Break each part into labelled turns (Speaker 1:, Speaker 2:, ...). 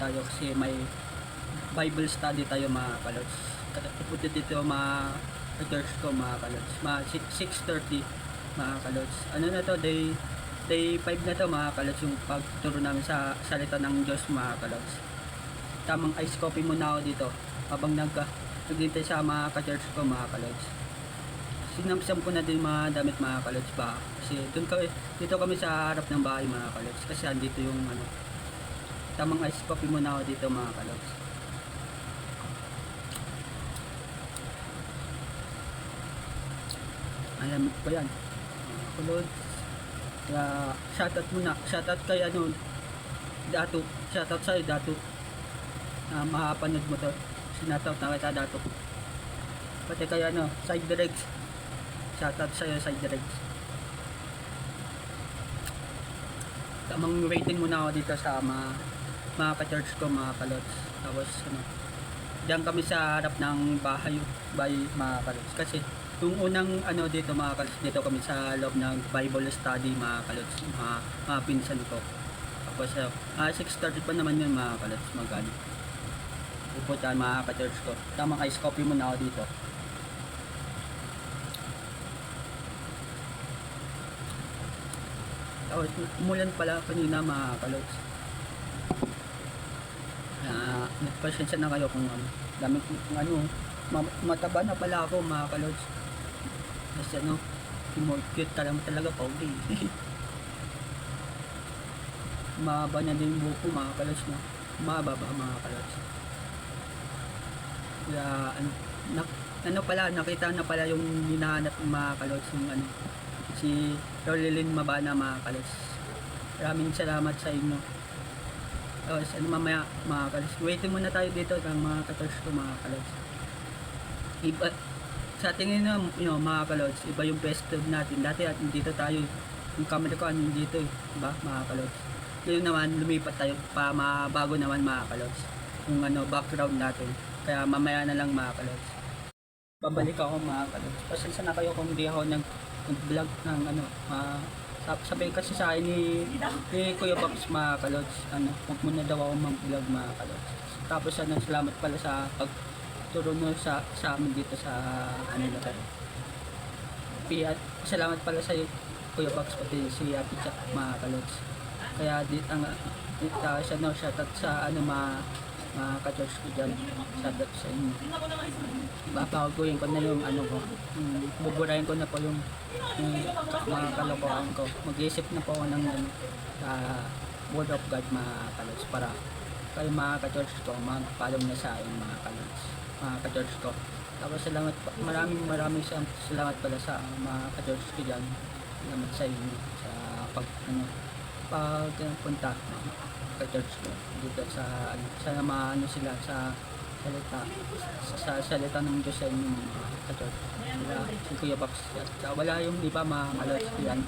Speaker 1: tayo kasi may Bible study tayo mga kalods. Ipunta dito mga church ko mga kalods. 6:30 mga kalods. Ano na to, day 5 na to mga kalods, yung pagturo namin sa salita ng Diyos mga kalods. Tamang ice coffee muna ako dito habang naghintay sa mga ka-church ko mga kalods. Sinamsam ko na din mga damit mga kalods ba, kasi dito kami sa harap ng bahay mga kalods, kasi andito yung ano, tamang ice coffee muna ako dito mga kalods. Ayan pa yan mga kalods. Kaya shoutout muna, shoutout kay ano, Dato, shoutout sa'yo Dato, makapanood mo to, sinataw na kita Dato. Pati kay ano, Side Directs, shoutout sa'yo Side Directs. Tamang waiting muna ako dito sa mga ka-church ko mga kalods. Tapos ano, diyan kami sa harap ng bahay mga kalods, kasi yung unang ano dito mga kalods, dito kami sa loob ng Bible study mga kalods, mga pinsan ko. Tapos 6:30 pa naman yun mga kalods, mag-ano, uputan mga ka-church ko. Tamang ice coffee muna ako dito. Tapos umulan pala kanina mga kalods. Nagpasensya na kayo kung ano, dami kung ano, mataba na pala ako mga kalods. Kasi ano, cute talaga pogi. Mahaba na din yung buko mga kalods, no? Mahaba ba mga kalods? Kaya ano pala, nakita na pala yung hinahanap ng mga kalods, yung ano, si Rolilyn Mabana mga kalods. Maraming salamat sa inyo. Tapos ano, mamaya mga kalods, waiting muna tayo dito ng mga ka-church ko mga kalods. Iba sa tingin na mga kalods, iba yung pwesto natin dati at dito tayo, yung camera ko ano dito diba mga kalods. Ngayon naman lumipat tayo pa mabago naman mga kalods yung ano, background natin, kaya mamaya na lang mga kalods babalik ako mga kalods. Pasensya na kayo kung hindi ako nag-vlog ng ano, sabi kasi sa akin ni Kuya Pops mga kalods, ano, huwag muna daw ako mag-vlog mga kalods. Tapos ano, salamat pala sa pagturo nyo sa amin dito sa ano na tayo. Salamat pala sa Kuya Pops pati si Ate Chak mga kalods. Kaya dito sa no, shoutout sa ano mga ka-church ko dyan, shoutout sa inyo. Babaguhin ko na yung ano ko, buburahin ko na po yung mga kalokohan ko. Mag-iisip na po ako ng word of God mga kalods, para kayo mga ka-church ko mag-follow na sa akin mga kalods, mga ka-church ko. Tapos salamat, maraming salamat pala sa mga ka-church ko dyan. Salamat sa inyo sa pagpunta ka-church ko dito sa ano, sana maano sila sa salita ng Diyos sa inyo mga ka-church. Si Kuya Pops, wala yung iba mga kalods, yan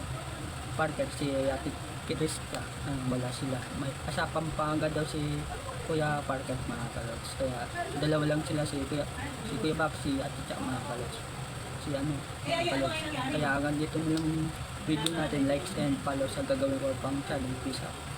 Speaker 1: Parker, si Ate Krista, wala sila. May sa Pampanga daw si Kuya Parker mga kalods, kaya dalawa lang sila, si Kuya Pops, si Ate Chak mga kalods, si ano mga kalods. Kaya hanggang dito lang video natin, likes and follow sa gagawin ko pang channel. Peace out.